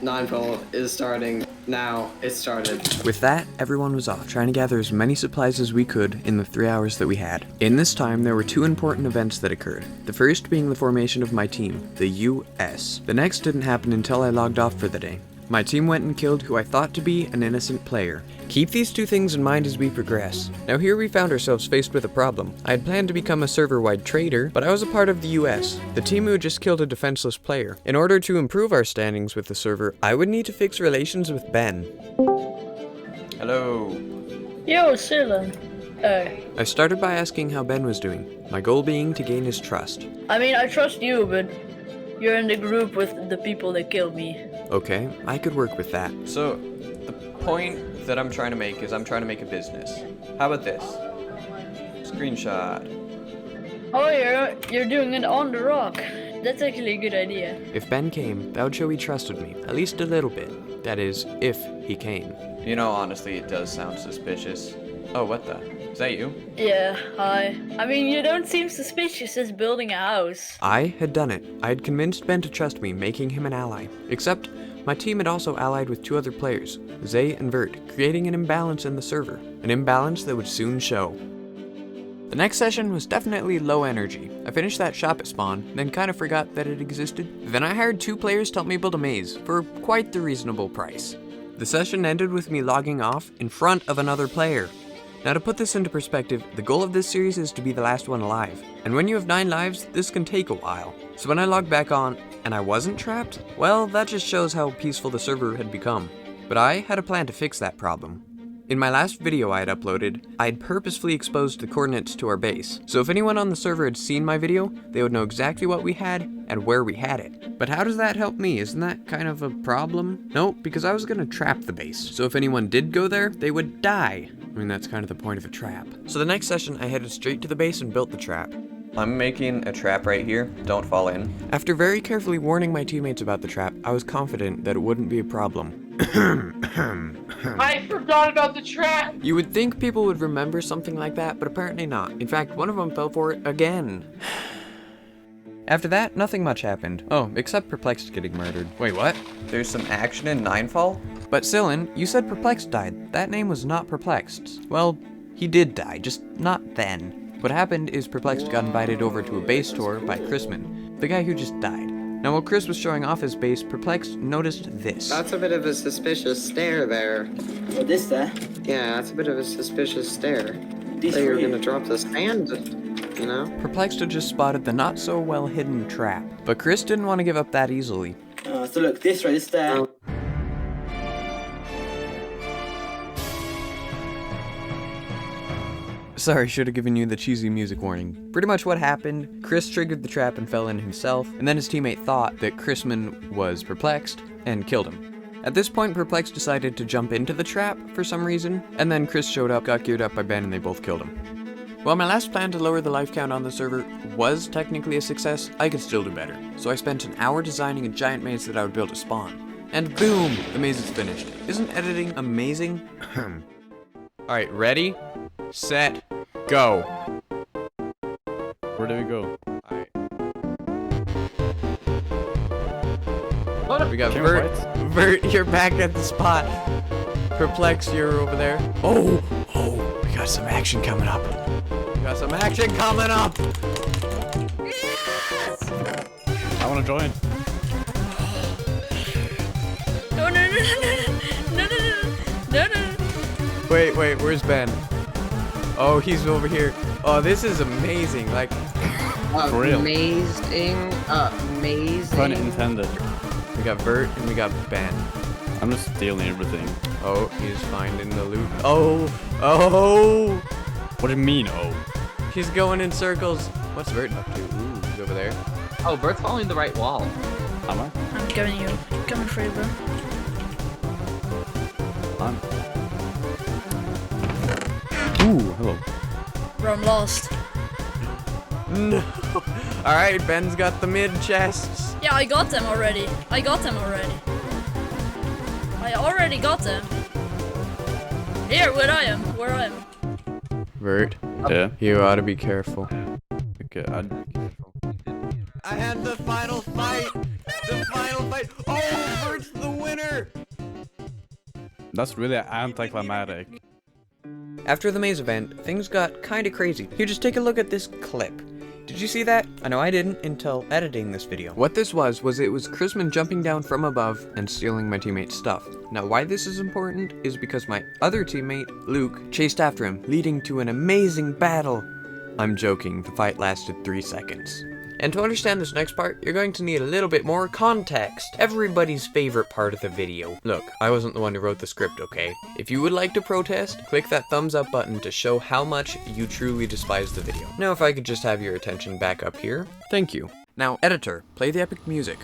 NineFall is starting now. It started. With that, everyone was off, trying to gather as many supplies as we could in the 3 hours that we had. In this time, there were 2 important events that occurred. The first being the formation of my team, the US. The next didn't happen until I logged off for the day. My team went and killed who I thought to be an innocent player. Keep these 2 things in mind as we progress. Now here we found ourselves faced with a problem. I had planned to become a server-wide trader, but I was a part of the US, the team who had just killed a defenseless player. In order to improve our standings with the server, I would need to fix relations with Ben. Hello. Yo, Sylvan. I started by asking how Ben was doing, my goal being to gain his trust. I mean, I trust you, but you're in the group with the people that killed me. Okay, I could work with that. So, the point that I'm trying to make is I'm trying to make a business. How about this? Screenshot. Oh, you're doing it on the rock. That's actually a good idea. If Ben came, that would show he trusted me, at least a little bit. That is, if he came. You know, honestly, it does sound suspicious. Oh, what the? Is that you? Yeah, hi. I mean, you don't seem suspicious as building a house. I had done it. I had convinced Ben to trust me, making him an ally. Except, my team had also allied with 2 other players, Zay and Vert, creating an imbalance in the server. An imbalance that would soon show. The next session was definitely low energy. I finished that shop at spawn, then kind of forgot that it existed. Then I hired 2 players to help me build a maze, for quite the reasonable price. The session ended with me logging off in front of another player. Now to put this into perspective, the goal of this series is to be the last one alive. And when you have 9 lives, this can take a while. So when I logged back on, and I wasn't trapped, well, that just shows how peaceful the server had become. But I had a plan to fix that problem. In my last video I had uploaded, I had purposefully exposed the coordinates to our base. So if anyone on the server had seen my video, they would know exactly what we had and where we had it. But how does that help me? Isn't that kind of a problem? No, because I was gonna trap the base. So if anyone did go there, they would die. I mean, that's kind of the point of a trap. So the next session, I headed straight to the base and built the trap. I'm making a trap right here. Don't fall in. After very carefully warning my teammates about the trap, I was confident that it wouldn't be a problem. I forgot about the trap! You would think people would remember something like that, but apparently not. In fact, one of them fell for it again. After that, nothing much happened. Oh, except Perplexed getting murdered. Wait, what? There's some action in NineFall? But Sylvan, you said Perplexed died. That name was not Perplexed. Well, he did die, just not then. What happened is Perplexed got invited over to a base tour by Chrisman, the guy who just died. Now while Chris was showing off his base, Perplexed noticed this. That's a bit of a suspicious stare there. What, this there? Yeah, that's a bit of a suspicious stare. This They were for you. gonna drop the stand, you know? Perplexed had just spotted the not so well hidden trap, but Chris didn't want to give up that easily. So look, this right, this there. Oh. Sorry, should have given you the cheesy music warning. Pretty much what happened, Chris triggered the trap and fell in himself, and then his teammate thought that Chrisman was Perplexed and killed him. At this point, Perplexed decided to jump into the trap for some reason, and then Chris showed up, got geared up by Ben, and they both killed him. While my last plan to lower the life count on the server was technically a success, I could still do better. So I spent an hour designing a giant maze that I would build to spawn. And boom, the maze is finished. Isn't editing amazing? Alright, ready, set, go. Where do we go? Alright. We got Can we Vert. fight? Vert, you're back at the spot. Perplex, you're over there. Oh, we got some action coming up. We got some action coming up. Yes! I want to join. No, no, no, no, no, no, no, no, no. Wait, where's Ben? Oh, he's over here. Oh, this is amazing. Like, For real. Amazing. Pun intended. we got Vert and we got Ben. I'm just stealing everything. Oh, he's finding the loot. Oh. What do you mean, oh? He's going in circles. What's Vert up to? Ooh, he's over there. Oh, Bert's following the right wall. Am I? I'm coming for you, bro. Ooh, hello. Bro, I'm lost. No. All right, Ben's got the mid chests. Yeah, I got them already. I already got them. Here, where I am. Vert, Yeah. you ought to be careful. Okay. I had the final fight. Oh, Vert's the winner. winner! That's really anticlimactic. After the maze event, things got kinda crazy. Here, just take a look at this clip. Did you see that? I know I didn't until editing this video. What this was it was Chrisman jumping down from above and stealing my teammate's stuff. Now why this is important is because my other teammate, Luke, chased after him, leading to an amazing battle. I'm joking, the fight lasted 3 seconds. And to understand this next part, you're going to need a little bit more context. Everybody's favorite part of the video. Look, I wasn't the one who wrote the script, okay? If you would like to protest, click that thumbs up button to show how much you truly despise the video. Now if I could just have your attention back up here. Thank you. Now, editor, play the epic music.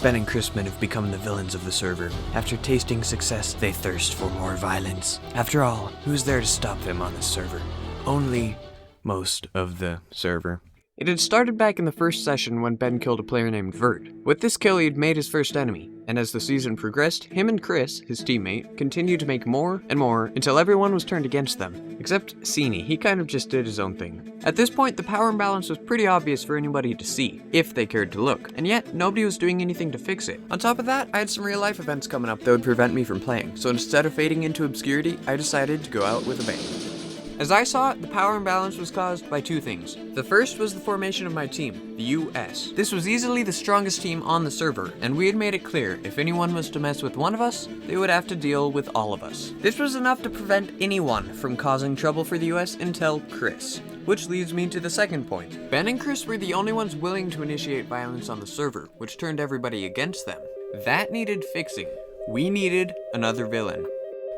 Ben and Chrisman have become the villains of the server. After tasting success, they thirst for more violence. After all, who's there to stop them on this server? Only most of the server. It had started back in the first session when Ben killed a player named Vert. With this kill, he had made his first enemy, and as the season progressed, him and Chris, his teammate, continued to make more and more until everyone was turned against them. Except Sini, he kind of just did his own thing. At this point, the power imbalance was pretty obvious for anybody to see, if they cared to look, and yet nobody was doing anything to fix it. On top of that, I had some real life events coming up that would prevent me from playing, so instead of fading into obscurity, I decided to go out with a bang. As I saw it, the power imbalance was caused by 2 things. The first was the formation of my team, the US. This was easily the strongest team on the server, and we had made it clear if anyone was to mess with one of us, they would have to deal with all of us. This was enough to prevent anyone from causing trouble for the US until Chris. Which leads me to the second point. Ben and Chris were the only ones willing to initiate violence on the server, which turned everybody against them. That needed fixing. We needed another villain.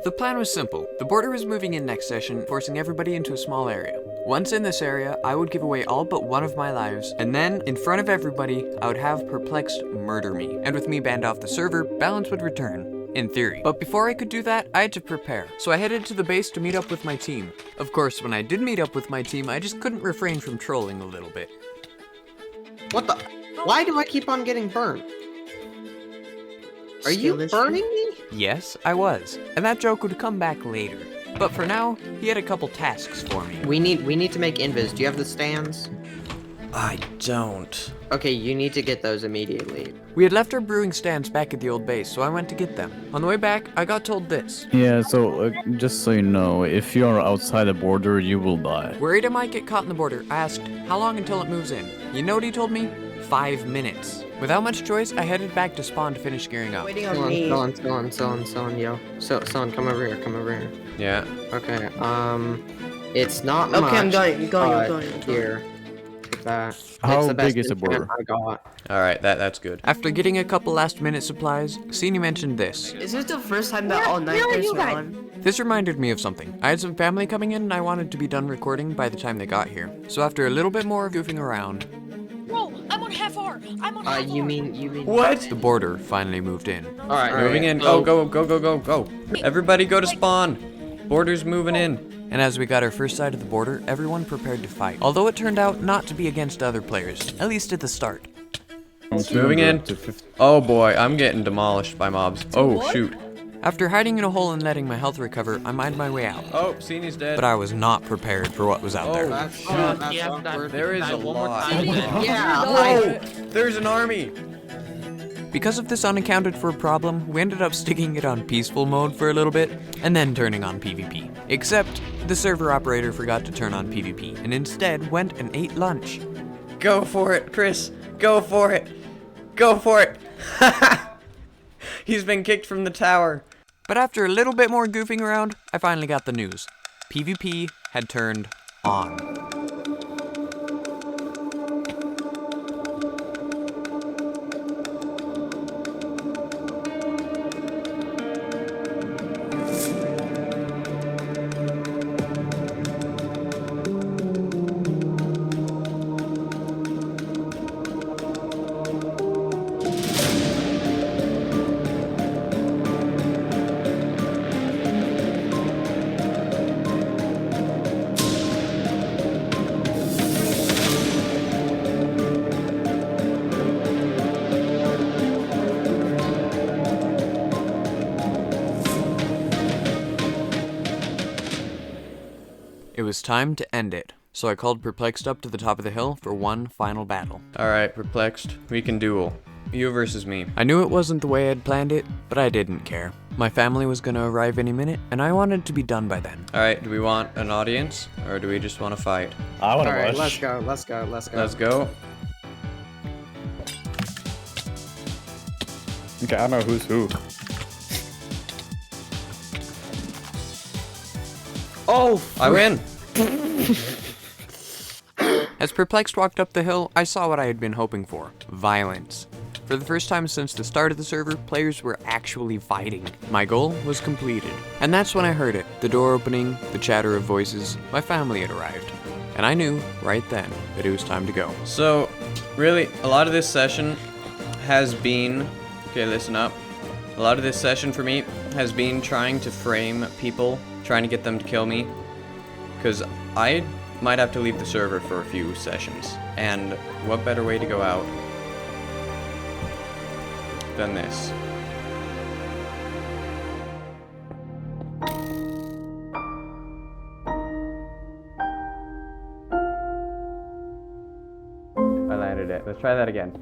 The plan was simple. The border was moving in next session, forcing everybody into a small area. Once in this area, I would give away all but one of my lives, and then, in front of everybody, I would have Perplexed murder me. And with me banned off the server, balance would return. In theory. But before I could do that, I had to prepare. So I headed to the base to meet up with my team. Of course, when I did meet up with my team, I just couldn't refrain from trolling a little bit. What the? Why do I keep on getting burned? Are you burning me? Yes, I was. And that joke would come back later. But for now, he had a couple tasks for me. We need to make invis. Do you have the stands? I don't. Okay, you need to get those immediately. We had left our brewing stands back at the old base, so I went to get them. On the way back, I got told this. Yeah, so just so you know, if you are outside the border, you will die. Worried I might get caught in the border, I asked, how long until it moves in? You know what he told me? 5 minutes. Without much choice, I headed back to spawn to finish gearing up. Waiting on me. Son, yo. Son, come over here. Yeah. Okay, it's not Okay, much. I'm going. You're going. Here. Take that. How It's the best big is the border? I got. Alright, that's good. After getting a couple last minute supplies, Sini mentioned this. Is this the first time that all nighters are on? This reminded me of something. I had some family coming in and I wanted to be done recording by the time they got here. So after a little bit more goofing around... Bro, I'm on half R. I'm on half R. You mean... What? The border finally moved in. Alright, Moving in. so- Go. Everybody go to spawn. Border's moving in. And as we got our first side of the border, everyone prepared to fight. Although it turned out not to be against other players, at least at the start. Moving in. Oh boy, I'm getting demolished by mobs. Oh shoot. After hiding in a hole and letting my health recover, I mined my way out. Oh, Sini's dead. But I was not prepared for what was out there. That's yeah, awkward. There is a lot. Yeah, Whoa! There's an army! Because of this unaccounted for problem, we ended up sticking it on peaceful mode for a little bit, and then turning on PvP. Except, the server operator forgot to turn on PvP, and instead went and ate lunch. Go for it, Chris! Go for it! Go for it! He's been kicked from the tower. But after a little bit more goofing around, I finally got the news. PvP had turned on. It was time to end it, so I called Perplexed up to the top of the hill for one final battle. Alright, Perplexed, we can duel. you versus me. I knew it wasn't the way I'd planned it, but I didn't care. My family was gonna arrive any minute, and I wanted to be done by then. Alright, do we want an audience, or do we just want to fight? I want to Alright, watch. let's go, let's go, let's go. Let's go. Okay, I know who's who. Oh, I win! As Perplexed walked up the hill, I saw what I had been hoping for. Violence. For the first time since the start of the server, players were actually fighting. My goal was completed. And that's when I heard it. The door opening, the chatter of voices, my family had arrived. And I knew, right then, that it was time to go. So, really, a lot of this session has been... Okay, listen up. A lot of this session for me has been trying to frame people, trying to get them to kill me. Because I might have to leave the server for a few sessions. And what better way to go out than this? I landed it. Let's try that again.